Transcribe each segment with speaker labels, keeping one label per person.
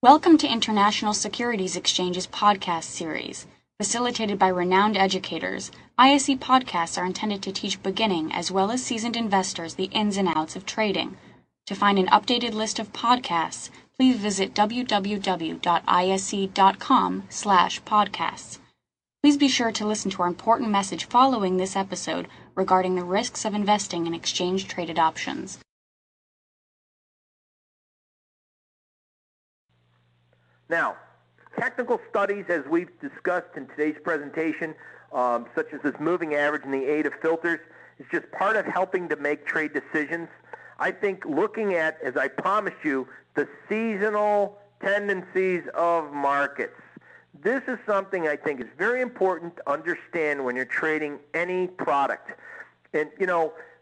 Speaker 1: Welcome to International Securities Exchange's podcast series. Facilitated by renowned educators, ISE podcasts are intended to teach beginning as well as seasoned investors the ins and outs of trading. To find an updated list of podcasts, please visit www.ise.com/podcasts. Please be sure to listen to our important message following this episode regarding the risks of investing in exchange-traded options.
Speaker 2: Now, technical studies, as we've discussed in today's presentation, such as this moving average and the aid of filters, is just part of helping to make trade decisions. I think looking at, as I promised you, the seasonal tendencies of markets. This is something I think is very important to understand when you're trading any product. And,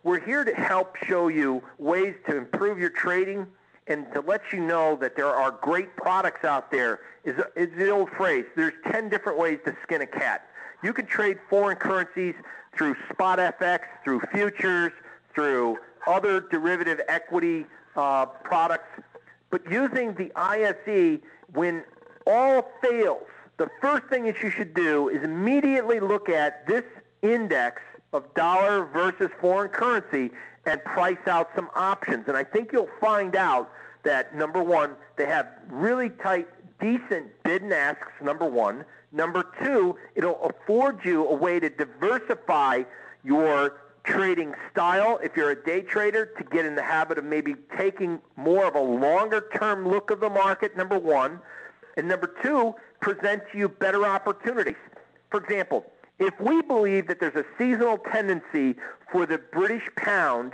Speaker 2: we're here to help show you ways to improve your trading and to let you know that there are great products out there. Is the old phrase, there's 10 different ways to skin a cat. You can trade foreign currencies through spot FX, through futures, through other derivative equity products. But using the ISE, when all fails, the first thing that you should do is immediately look at this index of dollar versus foreign currency and price out some options. And I think you'll find out that, number one, they have really tight, decent bid and asks, number one. Number two, it'll afford you a way to diversify your trading style if you're a day trader, to get in the habit of maybe taking more of a longer-term look of the market, number one. And number two, presents you better opportunities. For example, if we believe that there's a seasonal tendency for the British pound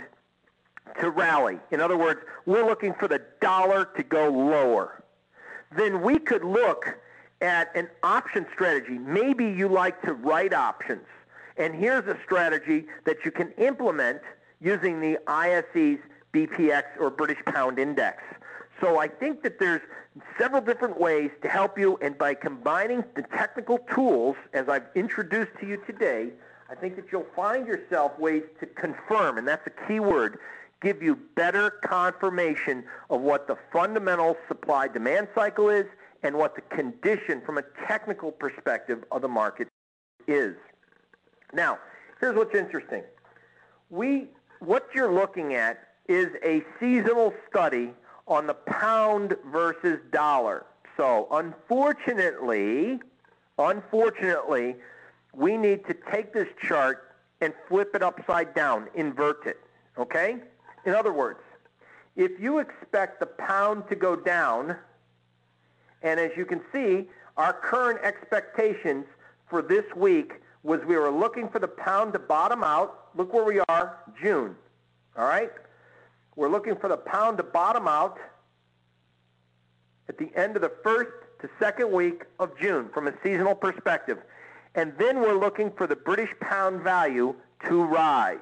Speaker 2: to rally, in other words, we're looking for the dollar to go lower, then we could look at an option strategy. Maybe you like to write options, and here's a strategy that you can implement using the ISE's BPX or British Pound Index. So I think that there's several different ways to help you, and by combining the technical tools, as I've introduced to you today, I think that you'll find yourself ways to confirm, and that's a key word, give you better confirmation of what the fundamental supply-demand cycle is and what the condition from a technical perspective of the market is. Now, here's what's interesting. What you're looking at is a seasonal study on the pound versus dollar. So unfortunately, we need to take this chart and flip it upside down, invert it, okay? In other words, if you expect the pound to go down, and as you can see, our current expectations for this week was we were looking for the pound to bottom out. Look where we are, June, all right? We're looking for the pound to bottom out at the end of the first to second week of June from a seasonal perspective. And then we're looking for the British pound value to rise.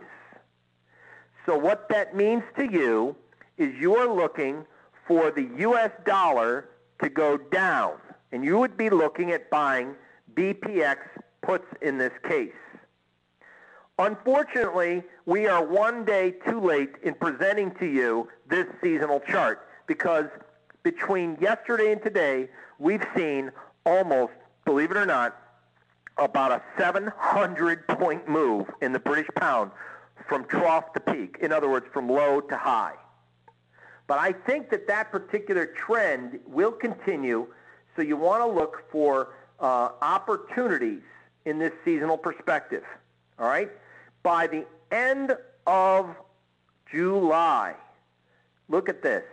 Speaker 2: So what that means to you is you are looking for the US dollar to go down. And you would be looking at buying BPX puts in this case. Unfortunately, we are one day too late in presenting to you this seasonal chart, because between yesterday and today, we've seen almost, believe it or not, about a 700-point move in the British pound from trough to peak. In other words, from low to high. But I think that that particular trend will continue, so you want to look for opportunities in this seasonal perspective. All right? By the end of July, look at this.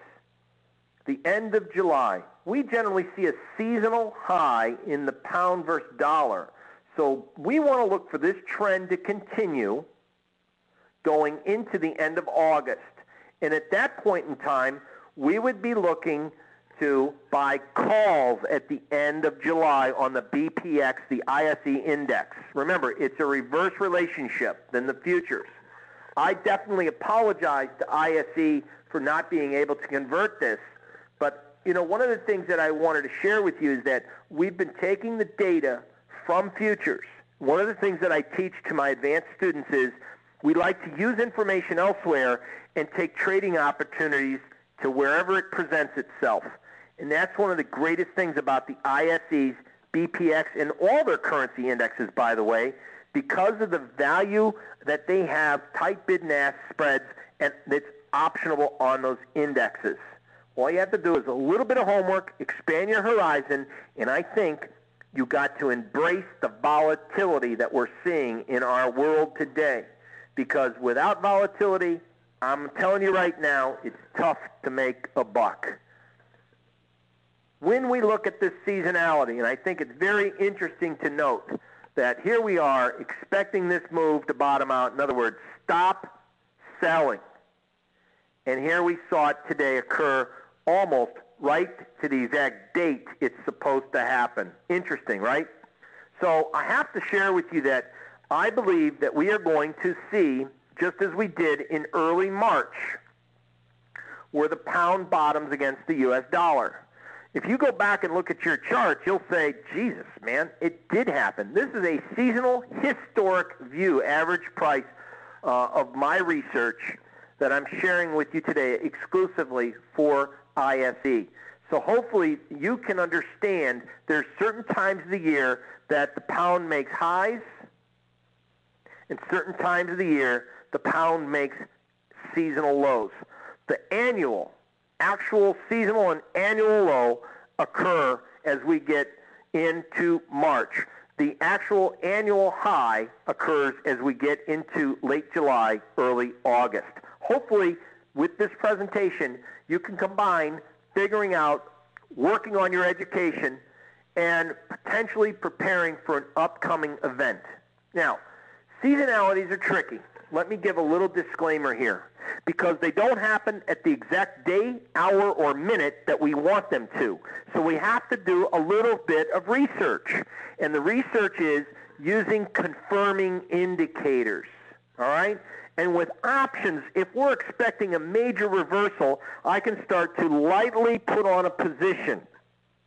Speaker 2: The end of July, we generally see a seasonal high in the pound versus dollar. So we want to look for this trend to continue going into the end of August. And at that point in time, we would be looking to buy calls at the end of July on the BPX, the ISE index. Remember, it's a reverse relationship than the futures. I definitely apologize to ISE for not being able to convert this. But, one of the things that I wanted to share with you is that we've been taking the data from futures. One of the things that I teach to my advanced students is we like to use information elsewhere and take trading opportunities to wherever it presents itself. And that's one of the greatest things about the ISEs, BPX, and all their currency indexes, by the way, because of the value that they have, tight bid and ask spreads, and it's optionable on those indexes. All you have to do is a little bit of homework, expand your horizon, and I think you got to embrace the volatility that we're seeing in our world today. Because without volatility, I'm telling you right now, it's tough to make a buck. When we look at this seasonality, and I think it's very interesting to note that here we are expecting this move to bottom out. In other words, stop selling. And here we saw it today occur almost right to the exact date it's supposed to happen. Interesting, right? So I have to share with you that I believe that we are going to see, just as we did in early March, where the pound bottoms against the U.S. dollar. If you go back and look at your chart, you'll say, Jesus, man, it did happen. This is a seasonal, historic view, average price of my research that I'm sharing with you today exclusively for ISE. So hopefully you can understand there's certain times of the year that the pound makes highs, and certain times of the year the pound makes seasonal lows. The actual seasonal and annual low occur as we get into March. The actual annual high occurs as we get into late July, early August. Hopefully, with this presentation, you can combine figuring out, working on your education, and potentially preparing for an upcoming event. Now, seasonalities are tricky. Let me give a little disclaimer here, because they don't happen at the exact day, hour, or minute that we want them to. So we have to do a little bit of research. And the research is using confirming indicators. All right? And with options, if we're expecting a major reversal, I can start to lightly put on a position.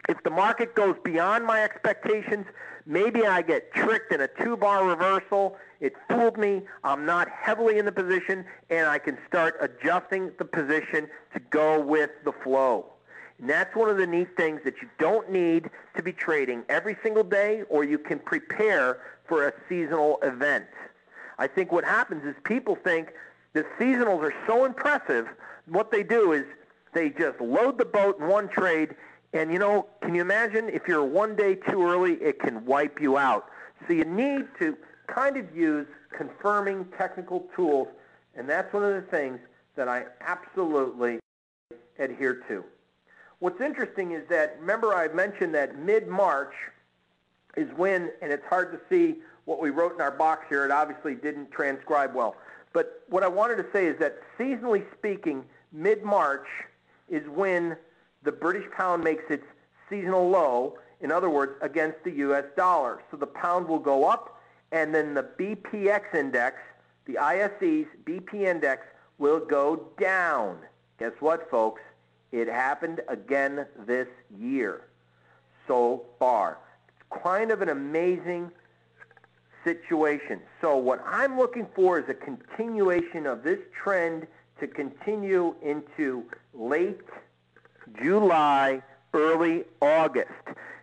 Speaker 2: If the market goes beyond my expectations, maybe I get tricked in a two-bar reversal. It fooled me. I'm not heavily in the position, and I can start adjusting the position to go with the flow. And that's one of the neat things that you don't need to be trading every single day, or you can prepare for a seasonal event. I think what happens is people think the seasonals are so impressive, what they do is they just load the boat in one trade, and can you imagine if you're one day too early, it can wipe you out. So you need to kind of use confirming technical tools, and that's one of the things that I absolutely adhere to. What's interesting is that, remember I mentioned that mid-March is when, and it's hard to see what we wrote in our box here, it obviously didn't transcribe well, but what I wanted to say is that seasonally speaking, mid-March is when the British pound makes its seasonal low, in other words, against the U.S. dollar. So the pound will go up, and then the BPX index, the ISE's BP index, will go down. Guess what, folks? It happened again this year so far. It's kind of an amazing situation. So what I'm looking for is a continuation of this trend to continue into late July, early August.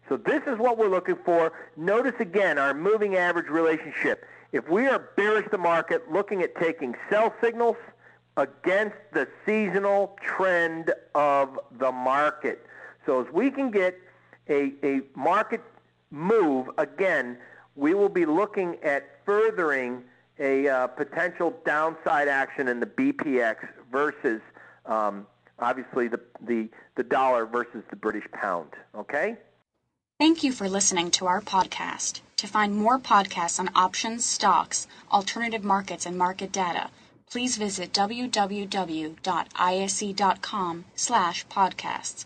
Speaker 2: So this is what we're looking for. Notice again our moving average relationship. If we are bearish the market, looking at taking sell signals against the seasonal trend of the market. So as we can get a market move, again, we will be looking at furthering a potential downside action in the BPX versus obviously the dollar versus the British pound. Okay?
Speaker 1: Thank you for listening to our podcast. To find more podcasts on options, stocks, alternative markets, and market data, please visit www.ise.com/podcasts.